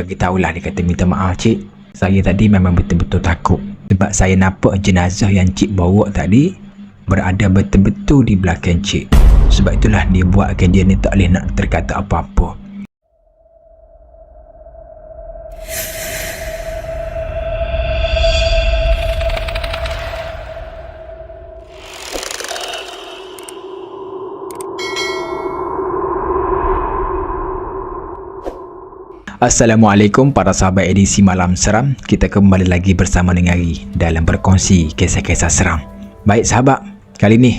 bagi tahulah. Dia kata, minta maaf cik, saya tadi memang betul-betul takut sebab saya nampak jenazah yang cik bawa tadi berada betul-betul di belakang cik. Sebab itulah dia buatkan dia ni tak boleh nak terkata apa-apa. Assalamualaikum para sahabat edisi Malam Seram. Kita kembali lagi bersama dengan Ari dalam berkongsi kisah-kisah seram. Baik sahabat, kali ni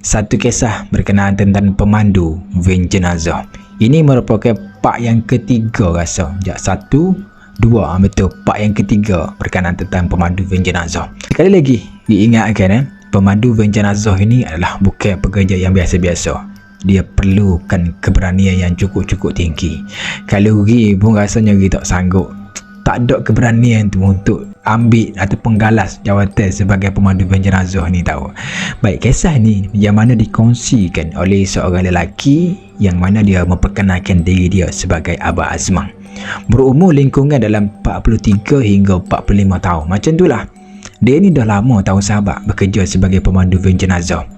satu kisah berkenaan tentang pemandu van jenazah. Ini merupakan part yang ketiga rasa. Satu, dua, betul, part yang ketiga berkenaan tentang pemandu van jenazah. Sekali lagi diingatkan, pemandu van jenazah ini adalah bukan pekerja yang biasa-biasa. Dia perlukan keberanian yang cukup-cukup tinggi. Kalau Ri pun rasanya Ri tak sanggup, tak ada keberanian tu untuk ambil ataupun galas jawatan sebagai pemandu van jenazah ni tahu. Baik, kisah ni yang mana dikongsikan oleh seorang lelaki yang mana dia memperkenalkan diri dia sebagai Abah Azman. Berumur lingkungan dalam 43 hingga 45 tahun. Macam itulah. Dia ni dah lama tahu sahabat bekerja sebagai pemandu van jenazah.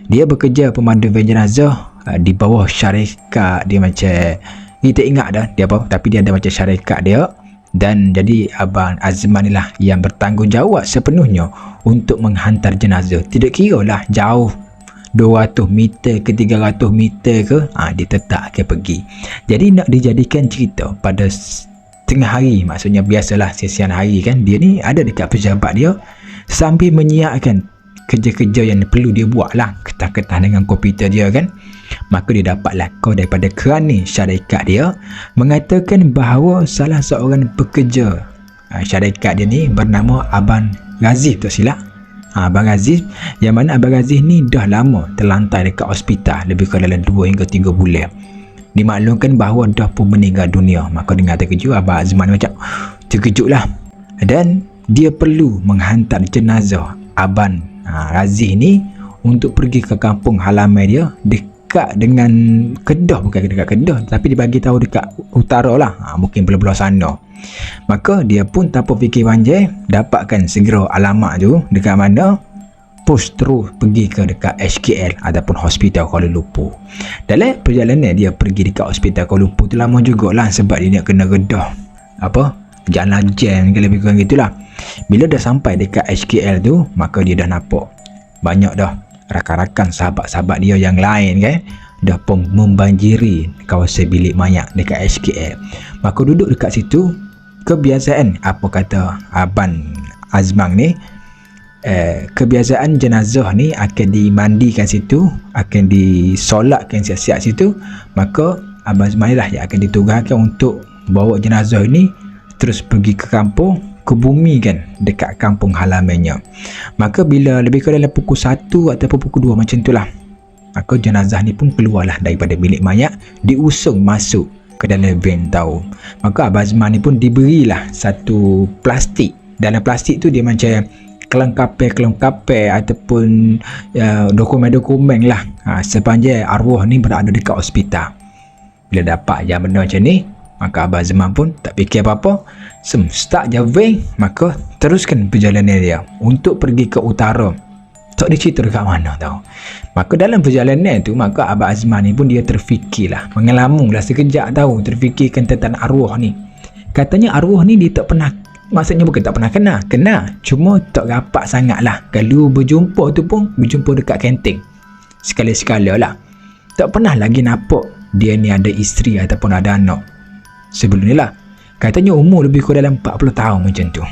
Dia bekerja pemandu van jenazah di bawah syarikat dia, macam kita ingat dah dia apa, tapi dia ada macam syarikat dia. Dan jadi Abang Azman ni lah yang bertanggungjawab sepenuhnya untuk menghantar jenazah. Tidak kira lah jauh 200 meter ke 300 meter ke, dia tetap akan pergi. Jadi nak dijadikan cerita pada tengah hari, maksudnya biasalah siang hari kan, dia ni ada dekat pejabat dia sambil menyiapkan kerja-kerja yang perlu dia buat lah, ketah-ketah dengan komputer dia kan. Maka dia dapatlah kau daripada kerani syarikat dia mengatakan bahawa salah seorang pekerja syarikat dia ni bernama Abang Razif, tak silap. Abang Razif, yang mana Abang Razif ni dah lama terlantar dekat hospital, lebih kurang dalam 2 hingga 3 bulan. Dimaklumkan bahawa dah pun meninggal dunia. Maka dengan terkejut, Abang Azman macam terkejut lah. Dan dia perlu menghantar jenazah Abang Razif ni untuk pergi ke kampung halaman dia dekat dengan Kedah, bukan dekat Kedah tapi dibagi tahu dekat utara lah, mungkin belah-belah sana. Maka dia pun tanpa fikir panjang dapatkan segera alamat tu dekat mana, push terus pergi ke dekat HKL ataupun Hospital Kuala Lumpur. Dalam perjalanan dia pergi dekat Hospital Kuala Lumpur tu lama jugalah sebab dia nak kena redah jalan jam ke lebih kurang gitulah. Bila dah sampai dekat HKL tu, maka dia dah nampak banyak dah rakan-rakan sahabat-sahabat dia yang lain kan, dah pun membanjiri kawasan bilik mayat dekat HKL. Maka duduk dekat situ, kebiasaan apa kata Abang Azman ni, kebiasaan jenazah ni akan dimandikan situ, akan disolatkan siap-siap situ. Maka Abang Azman lah yang akan ditugaskan untuk bawa jenazah ini terus pergi ke kampung, ke bumi kan, dekat kampung halamannya. Maka bila lebih kurang dalam pukul 1 ataupun pukul 2 macam itulah, maka jenazah ni pun keluarlah daripada bilik mayat, diusung masuk ke dalam van tahu. Maka Abang Azman ni pun diberilah satu plastik. Dalam plastik tu dia macam kelengkapan ataupun dokumen-dokumen lah, sepanjang arwah ni berada dekat hospital. Bila dapat yang benda macam ni, maka Abang Azman pun tak fikir apa-apa, start je van, maka teruskan perjalanan dia untuk pergi ke utara. Tak dicerita dekat mana tahu. Maka dalam perjalanan tu, maka Abang Azman ni pun dia terfikirlah, mengelamunglah sekejap tahu, terfikirkan tentang arwah ni. Katanya arwah ni dia tak pernah, maksudnya bukan tak pernah kena, cuma tak rapat sangat lah. Kalau berjumpa tu pun berjumpa dekat kantin sekali-sekala lah. Tak pernah lagi nampak dia ni ada isteri ataupun ada anak. Sebelum ni lah, katanya umur lebih kurang dalam 40 tahun macam tu.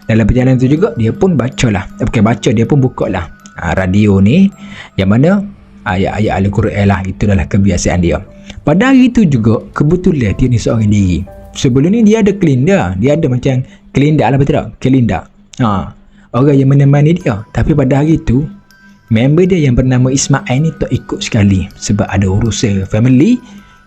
Dalam perjalanan tu juga dia pun dia pun buka lah radio ni, yang mana ayat-ayat Al-Quran lah. Itu adalah kebiasaan dia. Pada hari tu juga kebetulan dia ni seorang diri. Sebelum ni dia ada kelinda, dia ada macam kelinda lah, betul tak? Kelinda, orang yang menemani dia. Tapi pada hari tu member dia yang bernama Ismail ni tak ikut sekali sebab ada urusan family,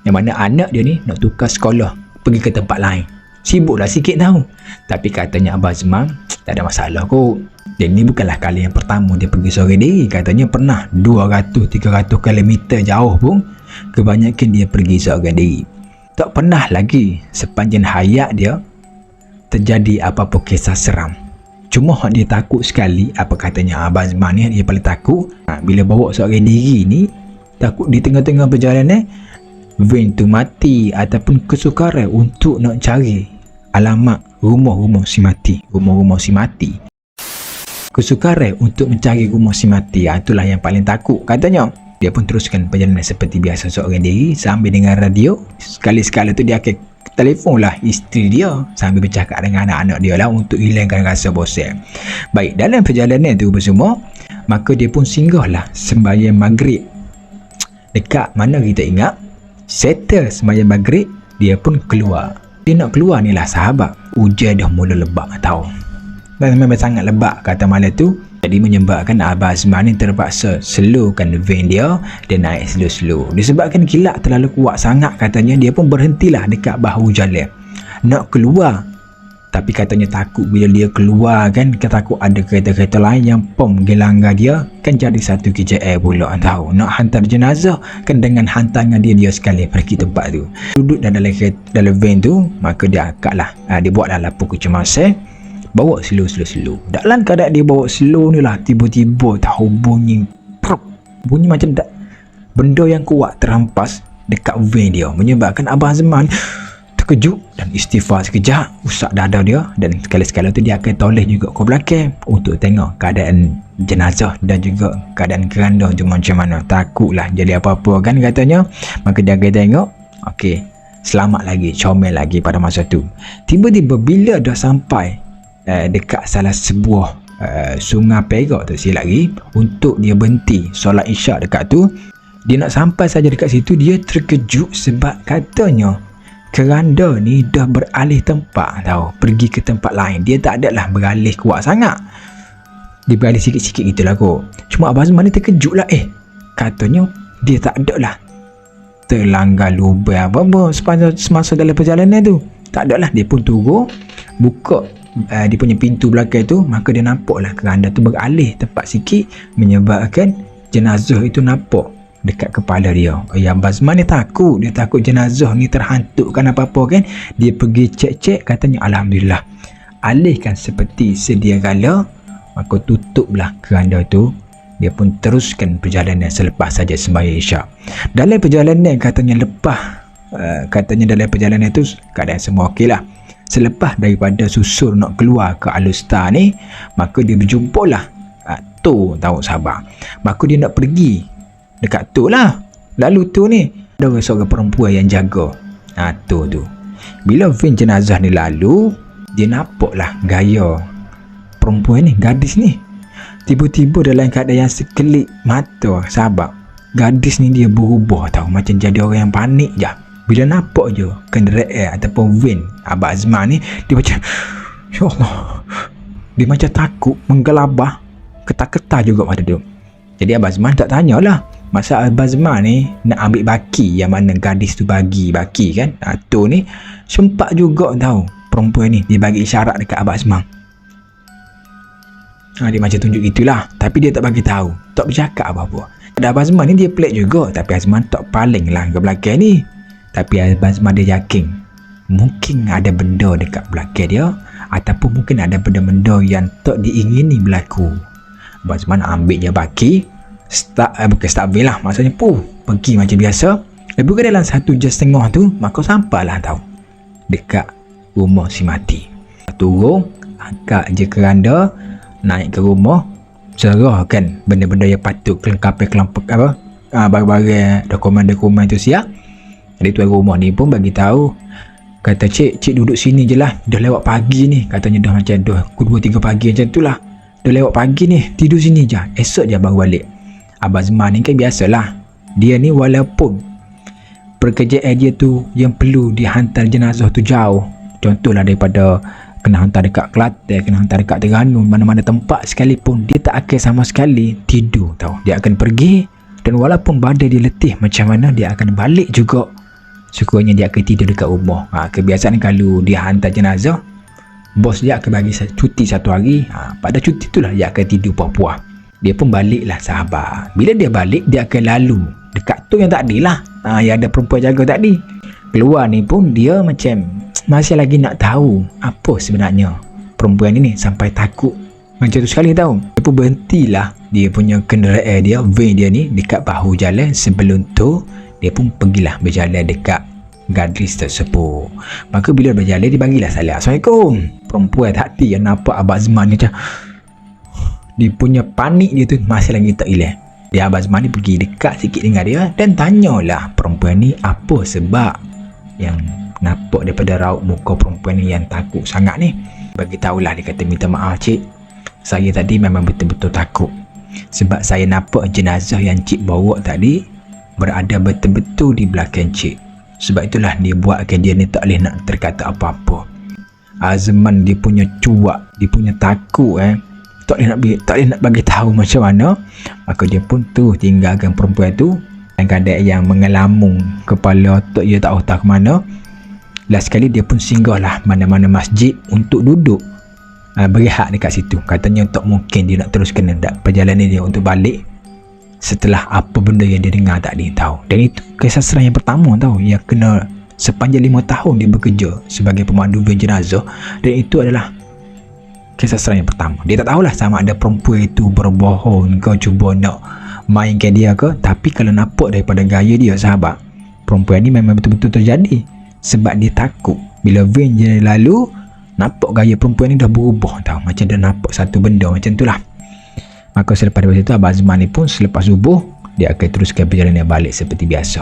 yang mana anak dia ni nak tukar sekolah, pergi ke tempat lain. Sibuklah sikit tahu. Tapi katanya Abang Azman tak ada masalah kot. Dan ni bukanlah kali yang pertama dia pergi seorang diri. Katanya pernah 200-300 km jauh pun kebanyakan dia pergi seorang diri. Tak pernah lagi sepanjang hayat dia terjadi apa-apa kisah seram. Cuma dia takut sekali, apa katanya Abang Azman ni, dia paling takut bila bawa seorang diri ni, takut di tengah-tengah perjalanan van tu mati ataupun kesukaran untuk nak cari alamat rumah-rumah si mati. Kesukaran untuk mencari rumah si mati, itulah yang paling takut katanya. Dia pun teruskan perjalanan seperti biasa seorang diri sambil dengar radio. Sekali-sekala tu dia akan telefon lah isteri dia sambil bercakap dengan anak-anak dia lah untuk hilangkan rasa bosan. Baik, dalam perjalanan tu bersama, maka dia pun singgah lah sembahyang maghrib. Dekat mana kita ingat, settle sembahyang maghrib, dia pun keluar. Dia nak keluar ni lah sahabat, hujan dah mula lebak tau. Memang sangat lebak kata malam tu. Jadi menyebabkan Abang Azman ni terpaksa slowkan van dia dan naik slow-slow. Disebabkan kilat terlalu kuat sangat katanya, dia pun berhentilah dekat bahu jalan nak keluar. Tapi katanya takut bila dia keluar kan, takut ada kereta-kereta lain yang pom gelanggar dia, kan jadi satu KJL pula tahu. Nak hantar jenazah kan dengan hantaran dia sekali pergi tempat tu. Duduk dalam van tu, maka dia akaklah dia buatlah lapu kecemasan, bawa slow. Dalam keadaan dia bawa slow ni lah, tiba-tiba tahu bunyi macam benda yang kuat terampas dekat van dia, menyebabkan Abang Azman terkejut dan istighfar sekejap, usap dada dia, dan sekali-sekala tu dia akan toleh juga ke belakang untuk tengok keadaan jenazah dan juga keadaan keranda tu macam mana. Takutlah jadi apa-apa kan katanya. Maka dia akan tengok, okey, selamat lagi, comel lagi pada masa tu. Tiba-tiba bila dah sampai dekat salah sebuah sungai Perak tu silap lagi, untuk dia berhenti solat isyak dekat tu, dia nak sampai saja dekat situ, dia terkejut sebab katanya keranda ni dah beralih tempat tahu, pergi ke tempat lain. Dia tak adalah beralih kuat sangat, dia beralih sikit-sikit gitulah kot. Cuma Abang Azman ni terkejut lah, katanya dia tak adalah terlanggar lubang apa-apa semasa dalam perjalanan tu. Tak adalah. Dia pun turun, buka dia punya pintu belakang tu, maka dia nampaklah keranda tu beralih tempat sikit, menyebabkan jenazah itu nampak dekat kepala dia. Abang Azman ni takut, dia takut jenazah ni terhantukkan apa-apa kan. Dia pergi cek-cek, katanya alhamdulillah alihkan seperti sedia kala, maka tutuplah keranda tu. Dia pun teruskan perjalanan selepas saja sembahyang isyak. Dalam perjalanan katanya dalam perjalanan tu keadaan semua okey lah. Selepas daripada susul nak keluar ke Alustar ni, maka dia berjumpalah tu tahu sahabat. Maka dia nak pergi dekat tu lah. Lalu tu ni ada seorang perempuan yang jaga tu. Bila van jenazah ni lalu, dia nampaklah gaya perempuan ni, gadis ni. Tiba-tiba dalam keadaan yang sekelip mata sahabat, gadis ni dia berubah tahu, macam jadi orang yang panik je. Bila nampak je kenderaan ataupun van Abang Azman ni, dia macam ya Allah, dia macam takut, menggelabah, ketar-ketar juga mata dia. Jadi Abang Azman tak tanyalah, masa Abang Azman ni nak ambil baki yang mana gadis tu bagi baki kan, tu ni sempat juga tahu perempuan ni dia bagi isyarat dekat Abang Azman. Dia macam tunjuk gitulah, tapi dia tak bagi tahu, tak bercakap apa-apa. Dan Abang Azman ni dia pelik juga, tapi Azman tak paling lah ke belakang ni. Tapi Abang Azman dia yakin mungkin ada benda dekat belakang dia, ataupun mungkin ada benda-benda yang tak diingini berlaku. Abang Azman ambil je baki, start van lah, maksudnya pergi macam biasa. Lebih ke dalam 1 jam setengah tu, maka sampailah tahu dekat rumah si mati. Turun, angkat je keranda, naik ke rumah, serahkan benda-benda yang patut kelengkapan barang-barang dokumen-dokumen tu siap. Jadi tuan rumah ni pun bagi tahu, kata cik duduk sini je lah, dah lewat pagi ni, katanya dah macam dah 2-3 pagi macam tu lah, dah lewat pagi ni, tidur sini je, esok je baru balik. Abang Azman ni kan biasalah, dia ni walaupun pekerjaan dia tu yang perlu dihantar jenazah tu jauh, contohlah daripada kena hantar dekat Kelantan, kena hantar dekat Terengganu, mana-mana tempat sekalipun, dia tak akan sama sekali tidur tahu. Dia akan pergi, dan walaupun badan dia letih macam mana, dia akan balik juga. Syukurnya dia akan tidur dekat rumah. Kebiasaan kalau dia hantar jenazah, bos dia akan bagi cuti 1 hari. Pada cuti itulah dia akan tidur puas-puas. Dia pun baliklah sahabat. Bila dia balik, dia akan lalu dekat tu yang tadi lah, yang ada perempuan jaga tadi. Keluar ni pun dia macam masih lagi nak tahu apa sebenarnya perempuan ini sampai takut macam tu sekali tahu. Dia pun berhentilah dia punya kenderaan dia, van dia ni dekat bahu jalan. Sebelum tu dia pun pergilah berjalan dekat gadis tersebut. Maka bila berjalan dia panggillah salam. Assalamualaikum. Perempuan tak hati yang nampak Abang Azman ni macam dia punya panik dia tu masih lagi tak hilang. Dia Abang Azman ni pergi dekat sikit dengan dia dan tanyalah perempuan ni apa sebab yang nampak daripada raut muka perempuan ni yang takut sangat ni. Bagi tahulah, dia kata, minta maaf cik, saya tadi memang betul-betul takut sebab saya nampak jenazah yang cik bawa tadi berada betul-betul di belakang cik. Sebab itulah dia buatkan dia ni tak boleh nak terkata apa-apa. Azman dia punya cuak, dia punya takut tak boleh nak bagi tahu macam mana. Maka dia pun tu tinggalkan perempuan tu dalam keadaan yang mengelamung kepala, tak dia tak tahu ke mana. Last sekali dia pun singgahlah mana-mana masjid untuk duduk berehat dekat situ. Katanya tak mungkin dia nak teruskan perjalanan dia untuk balik setelah apa benda yang dia dengar tadi tahu. Dan itu kisah seram yang pertama tahu, yang kena sepanjang 5 tahun dia bekerja sebagai pemandu van jenazah. Dan itu adalah kisah seram yang pertama. Dia tak tahulah sama ada perempuan itu berbohong ke cuba nak mainkan dia ke. Tapi kalau nampak daripada gaya dia sahabat, perempuan ni memang betul-betul terjadi. Sebab dia takut bila van je lalu, nampak gaya perempuan ni dah berubah tahu, macam dia nampak satu benda macam tu lah. Maka selepas daripada itu Abang Azman ni pun selepas subuh dia akan teruskan perjalanan balik seperti biasa.